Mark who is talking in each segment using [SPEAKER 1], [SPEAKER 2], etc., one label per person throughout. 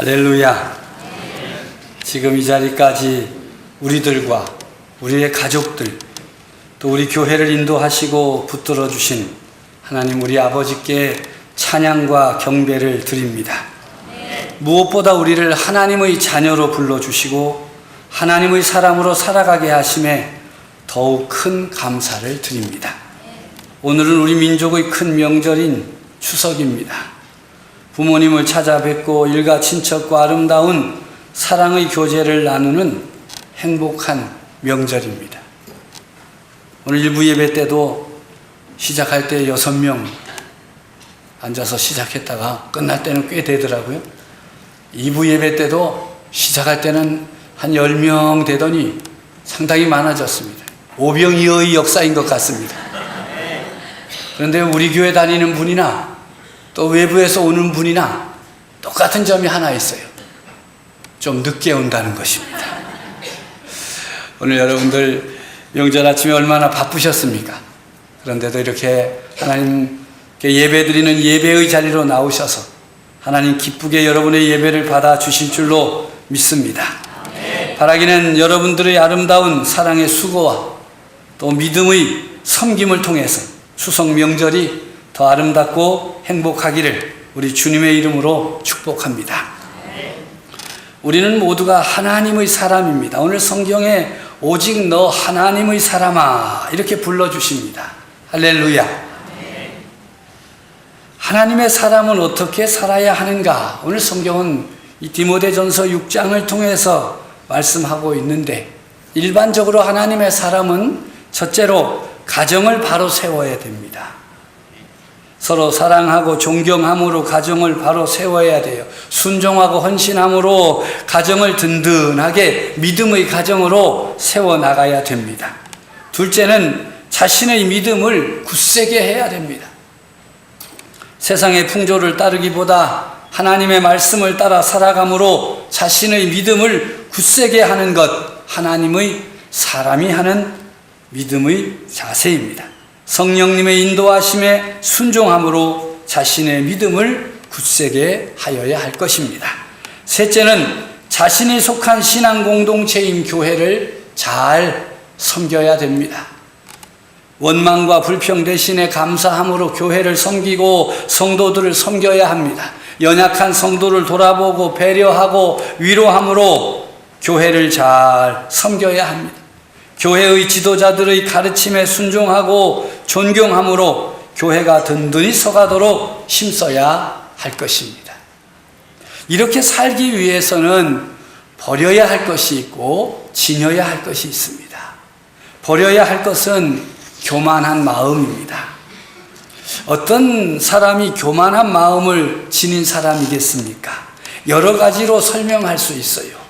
[SPEAKER 1] 할렐루야. 지금 이 자리까지 우리들과 우리의 가족들 또 우리 교회를 인도하시고 붙들어 주신 하나님 우리 아버지께 찬양과 경배를 드립니다. 무엇보다 우리를 하나님의 자녀로 불러주시고 하나님의 사람으로 살아가게 하심에 더욱 큰 감사를 드립니다. 오늘은 우리 민족의 큰 명절인 추석입니다. 부모님을 찾아뵙고 일가 친척과 아름다운 사랑의 교제를 나누는 행복한 명절입니다. 오늘 일부 예배 때도 시작할 때 6명 앉아서 시작했다가 끝날 때는 꽤 되더라고요. 2부 예배 때도 시작할 때는 한 10명 되더니 상당히 많아졌습니다. 오병이어의 역사인 것 같습니다. 그런데 우리 교회 다니는 분이나 또 외부에서 오는 분이나 똑같은 점이 하나 있어요. 좀 늦게 온다는 것입니다. 오늘 여러분들 명절 아침에 얼마나 바쁘셨습니까? 그런데도 이렇게 하나님께 예배드리는 예배의 자리로 나오셔서 하나님 기쁘게 여러분의 예배를 받아 주실 줄로 믿습니다. 바라기는 여러분들의 아름다운 사랑의 수고와 또 믿음의 섬김을 통해서 추석 명절이 더 아름답고 행복하기를 우리 주님의 이름으로 축복합니다. 우리는 모두가 하나님의 사람입니다. 오늘 성경에 오직 너 하나님의 사람아 이렇게 불러주십니다. 할렐루야. 하나님의 사람은 어떻게 살아야 하는가? 오늘 성경은 이 디모데전서 6장을 통해서 말씀하고 있는데 일반적으로 하나님의 사람은 첫째로 가정을 바로 세워야 됩니다. 서로 사랑하고 존경함으로 가정을 바로 세워야 돼요. 순종하고 헌신함으로 가정을 든든하게 믿음의 가정으로 세워나가야 됩니다. 둘째는 자신의 믿음을 굳세게 해야 됩니다. 세상의 풍조를 따르기보다 하나님의 말씀을 따라 살아감으로 자신의 믿음을 굳세게 하는 것, 하나님의 사람이 하는 믿음의 자세입니다. 성령님의 인도하심에 순종함으로 자신의 믿음을 굳세게 하여야 할 것입니다. 셋째는 자신이 속한 신앙 공동체인 교회를 잘 섬겨야 됩니다. 원망과 불평 대신에 감사함으로 교회를 섬기고 성도들을 섬겨야 합니다. 연약한 성도를 돌아보고 배려하고 위로함으로 교회를 잘 섬겨야 합니다. 교회의 지도자들의 가르침에 순종하고 존경함으로 교회가 든든히 서가도록 힘써야 할 것입니다. 이렇게 살기 위해서는 버려야 할 것이 있고 지녀야 할 것이 있습니다. 버려야 할 것은 교만한 마음입니다. 어떤 사람이 교만한 마음을 지닌 사람이겠습니까? 여러 가지로 설명할 수 있어요.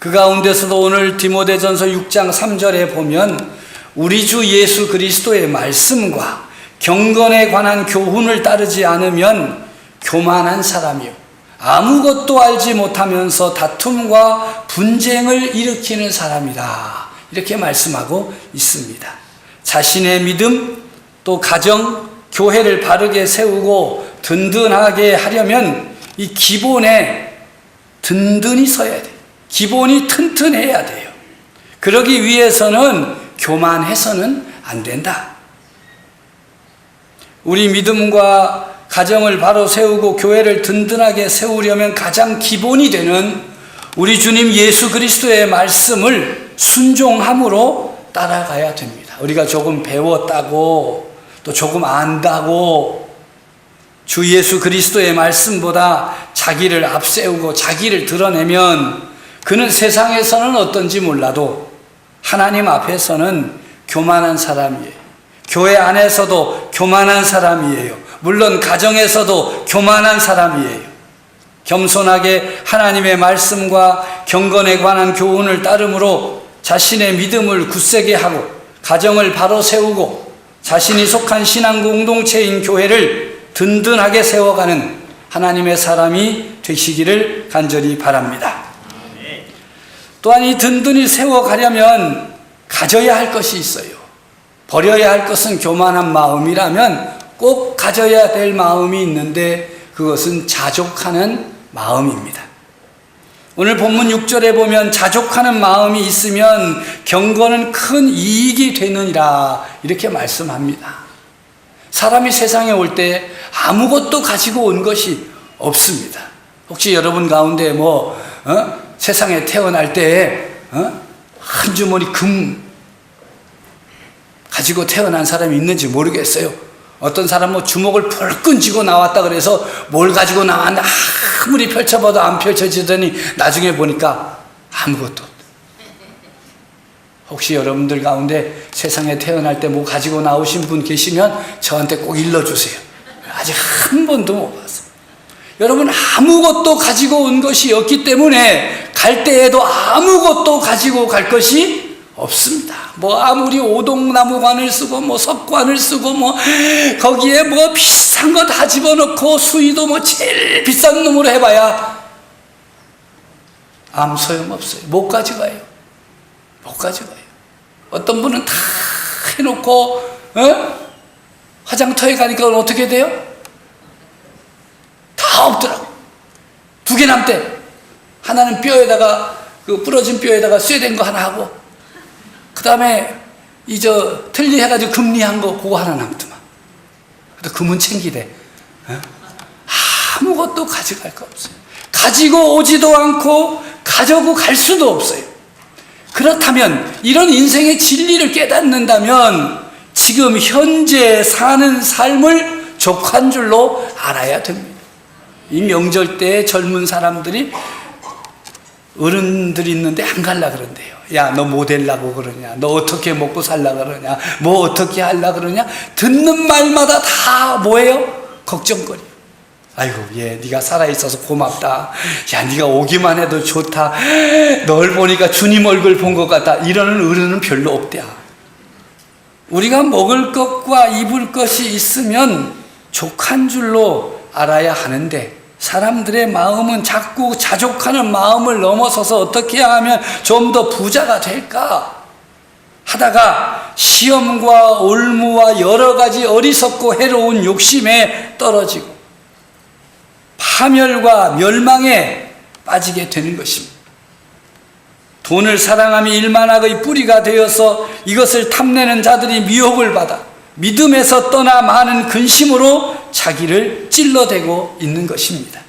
[SPEAKER 1] 그 가운데서도 오늘 디모데전서 6장 3절에 보면 우리 주 예수 그리스도의 말씀과 경건에 관한 교훈을 따르지 않으면 교만한 사람이요 아무것도 알지 못하면서 다툼과 분쟁을 일으키는 사람이다. 이렇게 말씀하고 있습니다. 자신의 믿음 또 가정, 교회를 바르게 세우고 든든하게 하려면 이 기본에 든든히 서야 돼요. 기본이 튼튼해야 돼요. 그러기 위해서는 교만해서는 안 된다. 우리 믿음과 가정을 바로 세우고 교회를 든든하게 세우려면 가장 기본이 되는 우리 주님 예수 그리스도의 말씀을 순종함으로 따라가야 됩니다. 우리가 조금 배웠다고 또 조금 안다고 주 예수 그리스도의 말씀보다 자기를 앞세우고 자기를 드러내면 그는 세상에서는 어떤지 몰라도 하나님 앞에서는 교만한 사람이에요. 교회 안에서도 교만한 사람이에요. 물론 가정에서도 교만한 사람이에요. 겸손하게 하나님의 말씀과 경건에 관한 교훈을 따름으로 자신의 믿음을 굳세게 하고 가정을 바로 세우고 자신이 속한 신앙 공동체인 교회를 든든하게 세워가는 하나님의 사람이 되시기를 간절히 바랍니다. 또한 이 든든히 세워가려면 가져야 할 것이 있어요. 버려야 할 것은 교만한 마음이라면 꼭 가져야 될 마음이 있는데 그것은 자족하는 마음입니다. 오늘 본문 6절에 보면 자족하는 마음이 있으면 경건은 큰 이익이 되느니라 이렇게 말씀합니다. 사람이 세상에 올 때 아무것도 가지고 온 것이 없습니다. 혹시 여러분 가운데 세상에 태어날 때 한 주머니 금 가지고 태어난 사람이 있는지 모르겠어요. 어떤 사람 주먹을 벌끈 쥐고 나왔다 그래서 뭘 가지고 나왔는데 아무리 펼쳐봐도 안 펼쳐지더니 나중에 보니까 아무것도 없다. 혹시 여러분들 가운데 세상에 태어날 때 뭐 가지고 나오신 분 계시면 저한테 꼭 일러주세요. 아직 한 번도 못 봤어요. 여러분, 아무것도 가지고 온 것이 없기 때문에 갈 때에도 아무것도 가지고 갈 것이 없습니다. 아무리 오동나무관을 쓰고 석관을 쓰고 거기에 비싼 거 다 집어넣고 수의도 제일 비싼 놈으로 해봐야 아무 소용없어요. 못 가져가요. 못 가져가요. 어떤 분은 다 해놓고 화장터에 가니까 어떻게 돼요? 다 없더라고. 2개 남대. 하나는 뼈에다가 부러진 뼈에다가 쇠된 거 하나 하고, 그 다음에 틀리 해가지고 금리한 거 그거 하나 남더만. 그래도 금은 챙기대. 아무것도 가져갈 거 없어요. 가지고 오지도 않고 가져고 갈 수도 없어요. 그렇다면 이런 인생의 진리를 깨닫는다면 지금 현재 사는 삶을 족한 줄로 알아야 됩니다. 이 명절 때 젊은 사람들이 어른들이 있는데 안 갈라 그런대요. 야, 너 뭐 되려고 그러냐? 너 어떻게 먹고 살라 그러냐? 뭐 어떻게 하려 그러냐? 듣는 말마다 다 뭐예요? 걱정거리. 아이고, 네가 살아있어서 고맙다. 야, 네가 오기만 해도 좋다. 널 보니까 주님 얼굴 본 것 같다. 이러는 어른은 별로 없대야. 우리가 먹을 것과 입을 것이 있으면 족한 줄로 알아야 하는데, 사람들의 마음은 자꾸 자족하는 마음을 넘어서서 어떻게 하면 좀 더 부자가 될까 하다가 시험과 올무와 여러 가지 어리석고 해로운 욕심에 떨어지고 파멸과 멸망에 빠지게 되는 것입니다. 돈을 사랑함이 일만학의 뿌리가 되어서 이것을 탐내는 자들이 미혹을 받아 믿음에서 떠나 많은 근심으로 자기를 찔러대고 있는 것입니다.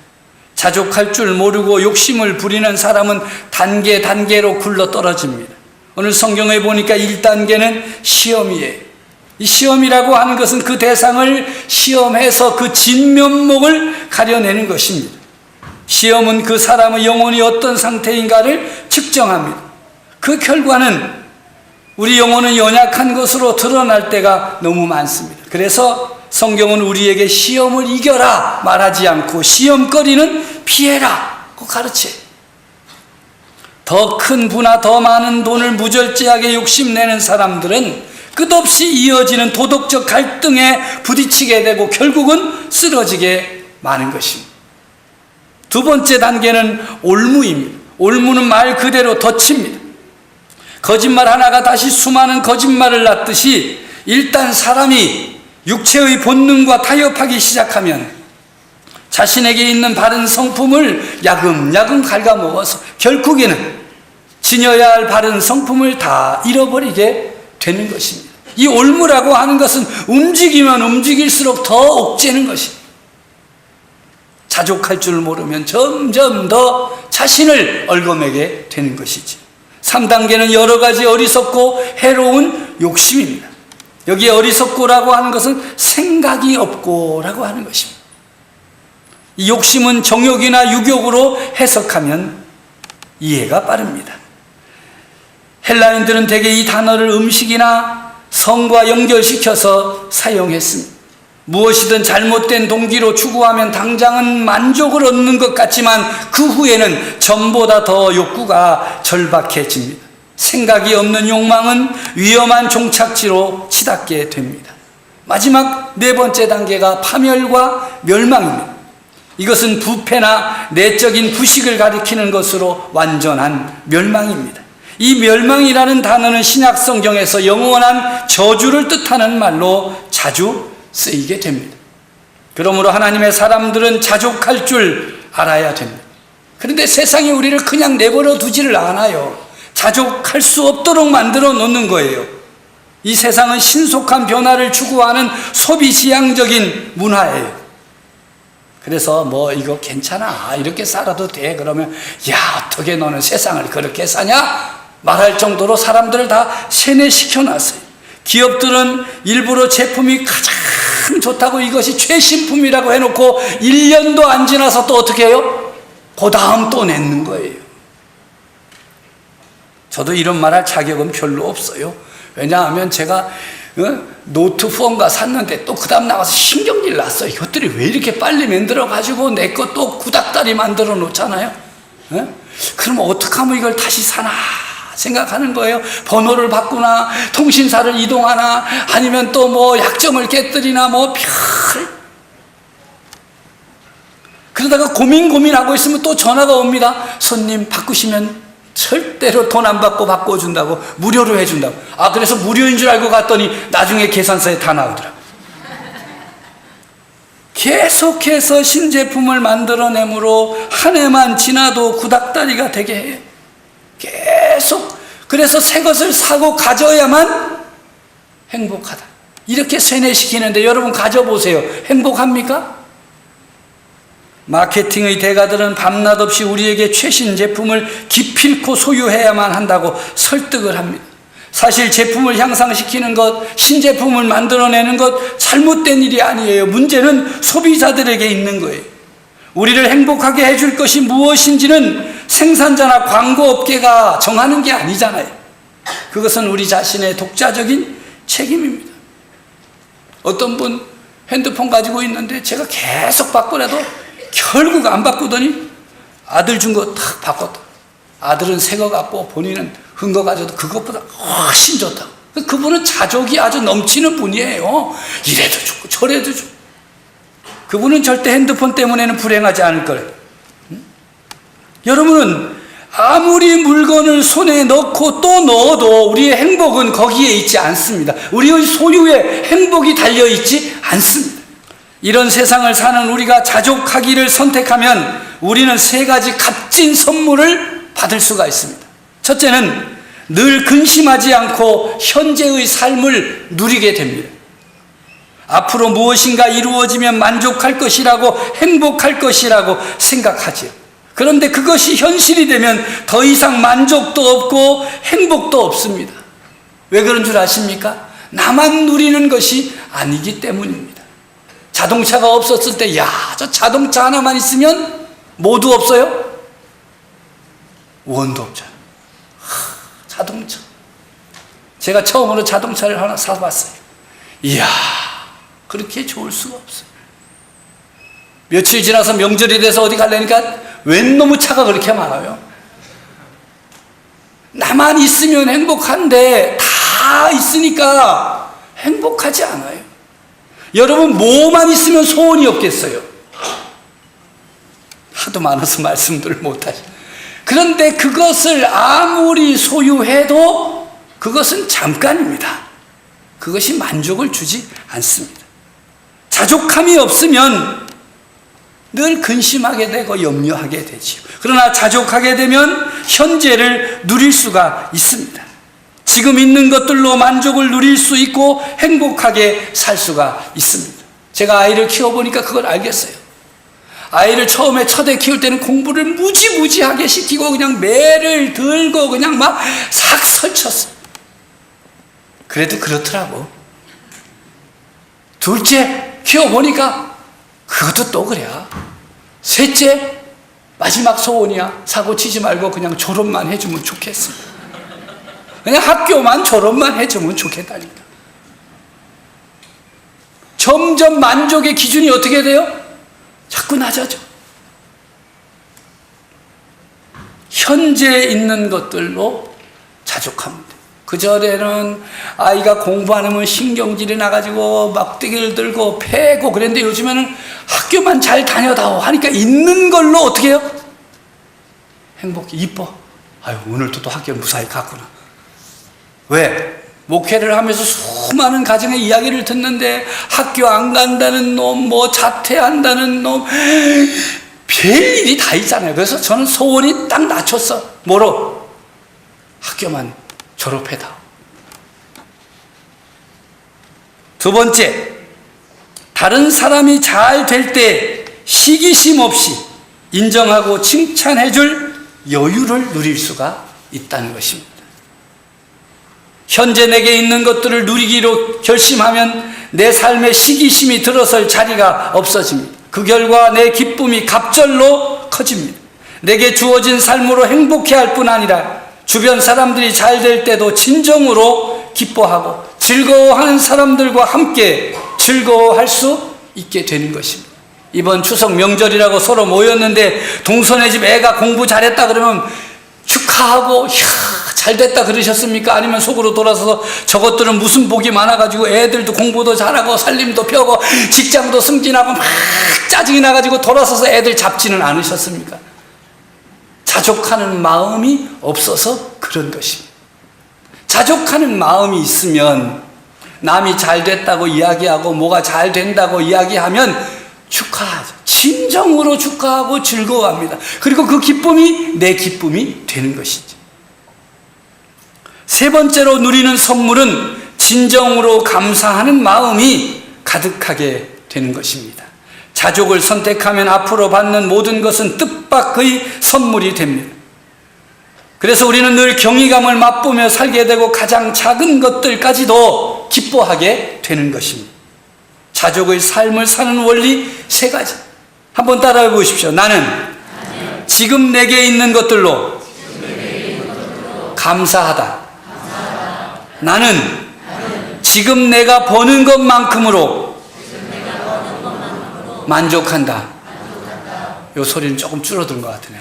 [SPEAKER 1] 자족할 줄 모르고 욕심을 부리는 사람은 단계 단계로 굴러 떨어집니다. 오늘 성경에 보니까 1단계는 시험이에요. 이 시험이라고 하는 것은 그 대상을 시험해서 그 진면목을 가려내는 것입니다. 시험은 그 사람의 영혼이 어떤 상태인가를 측정합니다. 그 결과는 우리 영혼은 연약한 것으로 드러날 때가 너무 많습니다. 그래서 성경은 우리에게 시험을 이겨라 말하지 않고 시험거리는 피해라 그 가르쳐요. 더 큰 부나 더 많은 돈을 무절제하게 욕심내는 사람들은 끝없이 이어지는 도덕적 갈등에 부딪히게 되고 결국은 쓰러지게 마는 것입니다. 2번째 단계는 올무입니다. 올무는 말 그대로 덧칩니다. 거짓말 하나가 다시 수많은 거짓말을 낳듯이 일단 사람이 육체의 본능과 타협하기 시작하면 자신에게 있는 바른 성품을 야금야금 갉아먹어서 결국에는 지녀야 할 바른 성품을 다 잃어버리게 되는 것입니다. 이 올무라고 하는 것은 움직이면 움직일수록 더 옥죄는 것입니다. 자족할 줄 모르면 점점 더 자신을 얽어매게 되는 것이지. 3단계는 여러 가지 어리석고 해로운 욕심입니다. 여기에 어리석고라고 하는 것은 생각이 없고라고 하는 것입니다. 이 욕심은 정욕이나 유욕으로 해석하면 이해가 빠릅니다. 헬라인들은 대개 이 단어를 음식이나 성과 연결시켜서 사용했습니다. 무엇이든 잘못된 동기로 추구하면 당장은 만족을 얻는 것 같지만 그 후에는 전보다 더 욕구가 절박해집니다. 생각이 없는 욕망은 위험한 종착지로 치닫게 됩니다. 마지막 4번째 단계가 파멸과 멸망입니다. 이것은 부패나 내적인 부식을 가리키는 것으로 완전한 멸망입니다. 이 멸망이라는 단어는 신약 성경에서 영원한 저주를 뜻하는 말로 자주 쓰이게 됩니다. 그러므로 하나님의 사람들은 자족할 줄 알아야 됩니다. 그런데 세상이 우리를 그냥 내버려 두지를 않아요. 자족할 수 없도록 만들어 놓는 거예요. 이 세상은 신속한 변화를 추구하는 소비지향적인 문화예요. 그래서 뭐 이거 괜찮아, 이렇게 살아도 돼, 그러면 야, 어떻게 너는 세상을 그렇게 사냐? 말할 정도로 사람들을 다 세뇌시켜 놨어요. 기업들은 일부러 제품이 가장 좋다고 이것이 최신품이라고 해놓고 1년도 안 지나서 또 어떻게 해요? 그 다음 또 내는 거예요. 저도 이런 말 할 자격은 별로 없어요. 왜냐하면 제가 노트4인가 샀는데 또 그 다음 나가서 신경질 났어요. 이것들이 왜 이렇게 빨리 만들어가지고 내 거 또 구닥다리 만들어 놓잖아요. 그럼 어떻게 하면 이걸 다시 사나 생각하는 거예요. 번호를 바꾸나, 통신사를 이동하나, 아니면 또 뭐 약점을 깨뜨리나, 뭐 별. 그러다가 고민하고 있으면 또 전화가 옵니다. 손님 바꾸시면 절대로 돈 안 받고 바꿔준다고, 무료로 해준다고. 아, 그래서 무료인 줄 알고 갔더니 나중에 계산서에 다 나오더라고요. 계속해서 신제품을 만들어내므로 한 해만 지나도 구닥다리가 되게 해요. 계속. 그래서 새 것을 사고 가져야만 행복하다, 이렇게 세뇌시키는데 여러분 가져보세요. 행복합니까? 마케팅의 대가들은 밤낮 없이 우리에게 최신 제품을 기필코 소유해야만 한다고 설득을 합니다. 사실 제품을 향상시키는 것, 신제품을 만들어내는 것 잘못된 일이 아니에요. 문제는 소비자들에게 있는 거예요. 우리를 행복하게 해줄 것이 무엇인지는 생산자나 광고업계가 정하는 게 아니잖아요. 그것은 우리 자신의 독자적인 책임입니다. 어떤 분 핸드폰 가지고 있는데 제가 계속 바꾸라도 결국 안 바꾸더니 아들 준 거 탁 바꿨다. 아들은 새 거 갖고 본인은 흔 거 가져도 그것보다 훨씬 좋다고. 그분은 자족이 아주 넘치는 분이에요. 이래도 주고 저래도 주고. 그분은 절대 핸드폰 때문에는 불행하지 않을 거예요. 여러분은 아무리 물건을 손에 넣고 또 넣어도 우리의 행복은 거기에 있지 않습니다. 우리의 소유에 행복이 달려있지 않습니다. 이런 세상을 사는 우리가 자족하기를 선택하면 우리는 세 가지 값진 선물을 받을 수가 있습니다. 첫째는 늘 근심하지 않고 현재의 삶을 누리게 됩니다. 앞으로 무엇인가 이루어지면 만족할 것이라고, 행복할 것이라고 생각하지요. 그런데 그것이 현실이 되면 더 이상 만족도 없고 행복도 없습니다. 왜 그런 줄 아십니까? 나만 누리는 것이 아니기 때문입니다. 자동차가 없었을 때, 야, 저 자동차 하나만 있으면 모두 없어요? 원도 없잖아요. 자동차. 제가 처음으로 자동차를 하나 사봤어요. 이야, 그렇게 좋을 수가 없어요. 며칠 지나서 명절이 돼서 어디 가려니까 웬 놈의 차가 그렇게 많아요. 나만 있으면 행복한데 다 있으니까 행복하지 않아요. 여러분, 뭐만 있으면 소원이 없겠어요? 하도 많아서 말씀들을 못하죠. 그런데 그것을 아무리 소유해도 그것은 잠깐입니다. 그것이 만족을 주지 않습니다. 자족함이 없으면 늘 근심하게 되고 염려하게 되지요. 그러나 자족하게 되면 현재를 누릴 수가 있습니다. 지금 있는 것들로 만족을 누릴 수 있고 행복하게 살 수가 있습니다. 제가 아이를 키워보니까 그걸 알겠어요. 아이를 처음에 첫애 키울 때는 공부를 무지무지하게 시키고 그냥 매를 들고 그냥 막 싹 설쳤어요. 그래도 그렇더라고. 둘째 키워보니까 그것도 또 그래. 셋째, 마지막 소원이야. 사고 치지 말고 그냥 졸업만 해주면 좋겠어. 그냥 학교만 졸업만 해주면 좋겠다니까. 점점 만족의 기준이 어떻게 돼요? 자꾸 낮아져. 현재 있는 것들로 자족합니다. 그전에는 아이가 공부 안 하면 신경질이 나가지고 막대기를 들고 패고 그랬는데 요즘에는 학교만 잘 다녀다오 하니까 있는 걸로 어떻게 해요? 행복해, 이뻐. 아유, 오늘도 또 학교 무사히 갔구나. 왜? 목회를 하면서 수많은 가정의 이야기를 듣는데 학교 안 간다는 놈, 뭐 자퇴한다는 놈, 별일이 다 있잖아요. 그래서 저는 소원이 딱 낮췄어. 뭐로? 학교만 졸업해다. 두 번째, 다른 사람이 잘 될 때 시기심 없이 인정하고 칭찬해 줄 여유를 누릴 수가 있다는 것입니다. 현재 내게 있는 것들을 누리기로 결심하면 내 삶에 시기심이 들어설 자리가 없어집니다. 그 결과 내 기쁨이 갑절로 커집니다. 내게 주어진 삶으로 행복해할 뿐 아니라 주변 사람들이 잘 될 때도 진정으로 기뻐하고 즐거워하는 사람들과 함께 즐거워할 수 있게 되는 것입니다. 이번 추석 명절이라고 서로 모였는데 동선의 집 애가 공부 잘했다 그러면 축하하고 이야 잘됐다 그러셨습니까? 아니면 속으로 돌아서서 저것들은 무슨 복이 많아가지고 애들도 공부도 잘하고 살림도 펴고 직장도 승진하고 막 짜증이 나가지고 돌아서서 애들 잡지는 않으셨습니까? 자족하는 마음이 없어서 그런 것입니다. 자족하는 마음이 있으면 남이 잘 됐다고 이야기하고 뭐가 잘 된다고 이야기하면 축하하죠. 진정으로 축하하고 즐거워합니다. 그리고 그 기쁨이 내 기쁨이 되는 것이죠. 세 번째로 누리는 선물은 진정으로 감사하는 마음이 가득하게 되는 것입니다. 자족을 선택하면 앞으로 받는 모든 것은 뜻밖의 선물이 됩니다. 그래서 우리는 늘 경이감을 맛보며 살게 되고 가장 작은 것들까지도 기뻐하게 되는 것입니다. 자족의 삶을 사는 원리 세 가지. 한번 따라해 보십시오. 나는 지금 내게 있는 것들로 감사하다. 나는 지금 내가 버는 것만큼으로 만족한다. 이 소리는 조금 줄어든 것 같으네.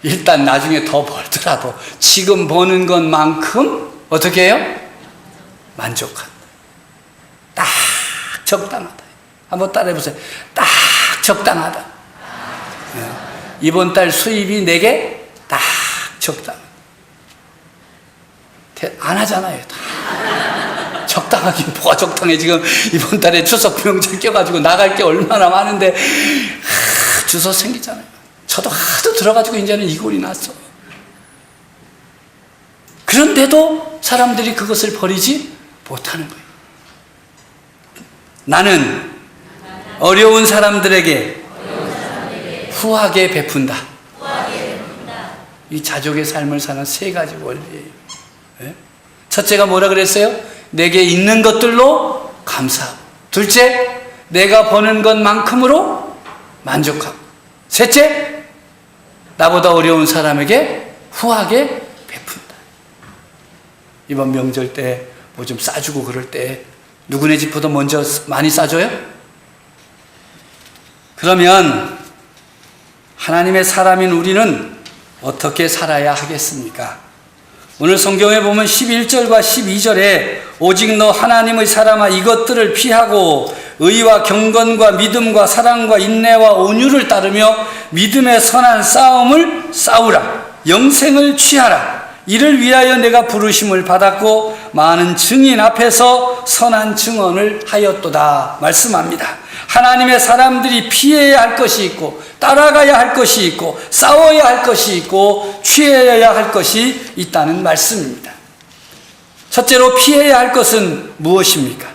[SPEAKER 1] 일단 나중에 더 벌더라도 지금 버는 것만큼 어떻게 해요? 만족한다. 딱 적당하다. 한번 따라해 보세요. 딱 적당하다. 이번 달 수입이 내게 딱 적당하다. 안 하잖아요. 다. 적당하긴 뭐가 적당해. 지금 이번 달에 추석 명절 껴가지고 나갈 게 얼마나 많은데 주소 생기잖아요. 저도 하도 들어가지고 이제는 이 꼴이 났어. 그런데도 사람들이 그것을 버리지 못하는 거예요. 나는 어려운 사람들에게 후하게 베푼다. 이 자족의 삶을 사는 세 가지 원리예요. 첫째가 뭐라 그랬어요? 내게 있는 것들로 감사하고, 둘째, 내가 버는 것만큼으로 만족하고, 셋째, 나보다 어려운 사람에게 후하게 베푼다. 이번 명절 때 뭐 좀 싸주고 그럴 때 누구네 집보다 먼저 많이 싸줘요? 그러면 하나님의 사람인 우리는 어떻게 살아야 하겠습니까? 오늘 성경에 보면 11절과 12절에 오직 너 하나님의 사람아 이것들을 피하고 의와 경건과 믿음과 사랑과 인내와 온유를 따르며 믿음의 선한 싸움을 싸우라. 영생을 취하라. 이를 위하여 내가 부르심을 받았고 많은 증인 앞에서 선한 증언을 하였도다 말씀합니다. 하나님의 사람들이 피해야 할 것이 있고 따라가야 할 것이 있고 싸워야 할 것이 있고 취해야 할 것이 있다는 말씀입니다. 첫째로 피해야 할 것은 무엇입니까?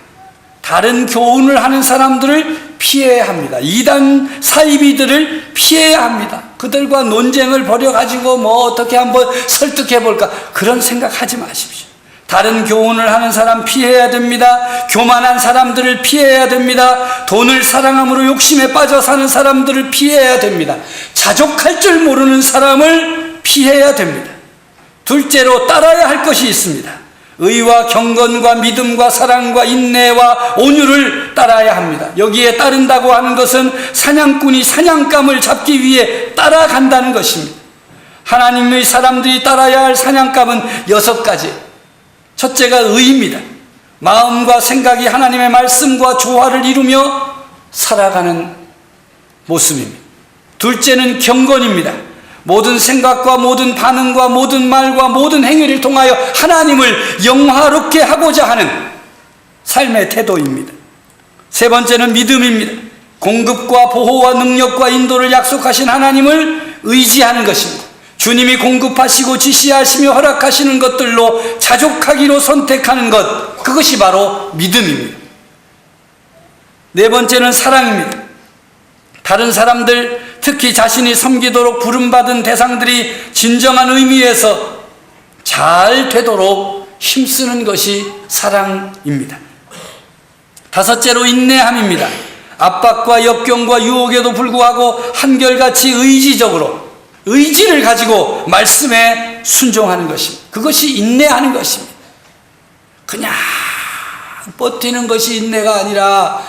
[SPEAKER 1] 다른 교훈을 하는 사람들을 피해야 합니다. 이단 사이비들을 피해야 합니다. 그들과 논쟁을 벌여가지고 뭐 어떻게 한번 설득해볼까 그런 생각하지 마십시오. 다른 교훈을 하는 사람 피해야 됩니다. 교만한 사람들을 피해야 됩니다. 돈을 사랑함으로 욕심에 빠져 사는 사람들을 피해야 됩니다. 자족할 줄 모르는 사람을 피해야 됩니다. 둘째로 따라야 할 것이 있습니다. 의와 경건과 믿음과 사랑과 인내와 온유를 따라야 합니다. 여기에 따른다고 하는 것은 사냥꾼이 사냥감을 잡기 위해 따라간다는 것입니다. 하나님의 사람들이 따라야 할 사냥감은 6가지. 첫째가 의입니다. 마음과 생각이 하나님의 말씀과 조화를 이루며 살아가는 모습입니다. 둘째는 경건입니다. 모든 생각과 모든 반응과 모든 말과 모든 행위를 통하여 하나님을 영화롭게 하고자 하는 삶의 태도입니다. 세 번째는 믿음입니다. 공급과 보호와 능력과 인도를 약속하신 하나님을 의지하는 것입니다. 주님이 공급하시고 지시하시며 허락하시는 것들로 자족하기로 선택하는 것, 그것이 바로 믿음입니다. 네 번째는 사랑입니다. 다른 사람들, 특히 자신이 섬기도록 부름받은 대상들이 진정한 의미에서 잘 되도록 힘쓰는 것이 사랑입니다. 다섯째로 인내함입니다. 압박과 역경과 유혹에도 불구하고 한결같이 의지적으로 의지를 가지고 말씀에 순종하는 것입니다. 그것이 인내하는 것입니다. 그냥 버티는 것이 인내가 아니라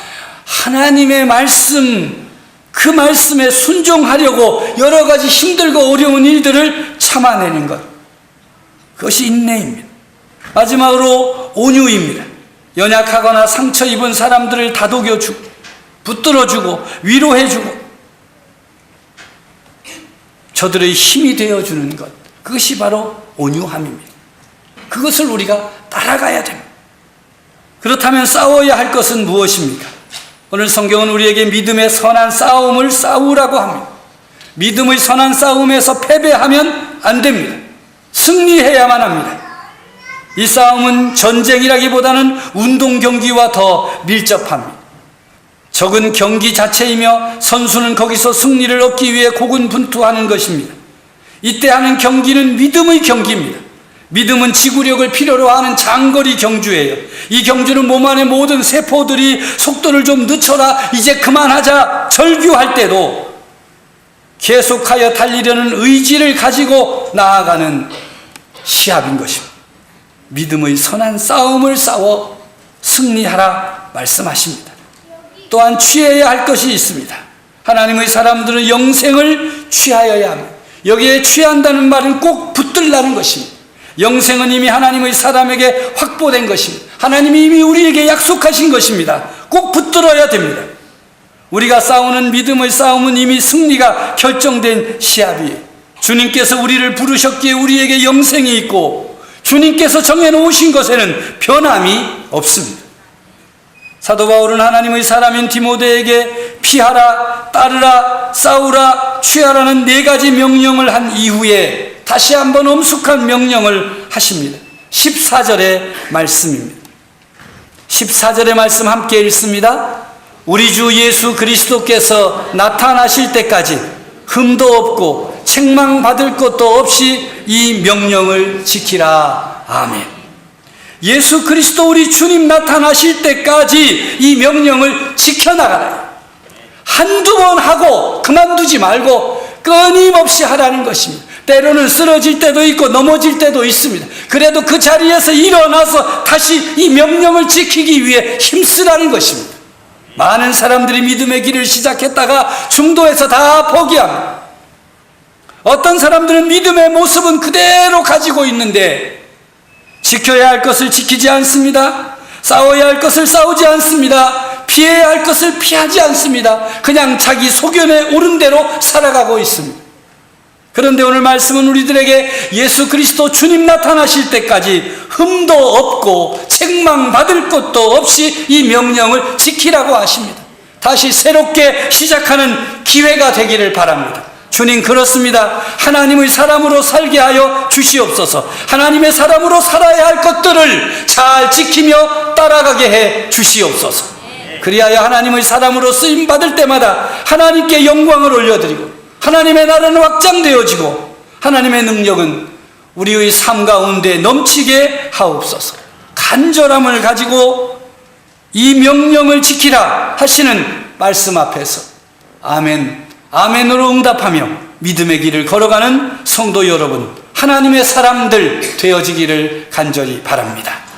[SPEAKER 1] 하나님의 말씀, 그 말씀에 순종하려고 여러 가지 힘들고 어려운 일들을 참아내는 것, 그것이 인내입니다. 마지막으로 온유입니다. 연약하거나 상처 입은 사람들을 다독여주고 붙들어주고 위로해주고 저들의 힘이 되어주는 것, 그것이 바로 온유함입니다. 그것을 우리가 따라가야 됩니다. 그렇다면 싸워야 할 것은 무엇입니까? 오늘 성경은 우리에게 믿음의 선한 싸움을 싸우라고 합니다. 믿음의 선한 싸움에서 패배하면 안 됩니다. 승리해야만 합니다. 이 싸움은 전쟁이라기보다는 운동 경기와 더 밀접합니다. 적은 경기 자체이며 선수는 거기서 승리를 얻기 위해 고군분투하는 것입니다. 이때 하는 경기는 믿음의 경기입니다. 믿음은 지구력을 필요로 하는 장거리 경주예요. 이 경주는 몸 안의 모든 세포들이 속도를 좀 늦춰라, 이제 그만하자, 절규할 때도 계속하여 달리려는 의지를 가지고 나아가는 시합인 것입니다. 믿음의 선한 싸움을 싸워 승리하라 말씀하십니다. 또한 취해야 할 것이 있습니다. 하나님의 사람들은 영생을 취하여야 합니다. 여기에 취한다는 말은 꼭 붙들라는 것입니다. 영생은 이미 하나님의 사람에게 확보된 것입니다. 하나님이 이미 우리에게 약속하신 것입니다. 꼭 붙들어야 됩니다. 우리가 싸우는 믿음의 싸움은 이미 승리가 결정된 시합이에요. 주님께서 우리를 부르셨기에 우리에게 영생이 있고 주님께서 정해놓으신 것에는 변함이 없습니다. 사도 바울은 하나님의 사람인 디모데에게 피하라, 따르라, 싸우라, 취하라는 네 가지 명령을 한 이후에 다시 한번 엄숙한 명령을 하십니다. 14절의 말씀입니다. 14절의 말씀 함께 읽습니다. 우리 주 예수 그리스도께서 나타나실 때까지 흠도 없고 책망받을 것도 없이 이 명령을 지키라. 아멘. 예수 그리스도 우리 주님 나타나실 때까지 이 명령을 지켜나가라. 한두 번 하고 그만두지 말고 끊임없이 하라는 것입니다. 때로는 쓰러질 때도 있고 넘어질 때도 있습니다. 그래도 그 자리에서 일어나서 다시 이 명령을 지키기 위해 힘쓰라는 것입니다. 많은 사람들이 믿음의 길을 시작했다가 중도에서 다 포기합니다. 어떤 사람들은 믿음의 모습은 그대로 가지고 있는데 지켜야 할 것을 지키지 않습니다. 싸워야 할 것을 싸우지 않습니다. 피해야 할 것을 피하지 않습니다. 그냥 자기 소견에 오른 대로 살아가고 있습니다. 그런데 오늘 말씀은 우리들에게 예수 그리스도 주님 나타나실 때까지 흠도 없고 책망받을 것도 없이 이 명령을 지키라고 하십니다. 다시 새롭게 시작하는 기회가 되기를 바랍니다. 주님, 그렇습니다. 하나님의 사람으로 살게 하여 주시옵소서. 하나님의 사람으로 살아야 할 것들을 잘 지키며 따라가게 해 주시옵소서. 그리하여 하나님의 사람으로 쓰임받을 때마다 하나님께 영광을 올려드리고 하나님의 나라는 확장되어지고 하나님의 능력은 우리의 삶 가운데 넘치게 하옵소서. 간절함을 가지고 이 명령을 지키라 하시는 말씀 앞에서 아멘, 아멘으로 응답하며 믿음의 길을 걸어가는 성도 여러분, 하나님의 사람들 되어지기를 간절히 바랍니다.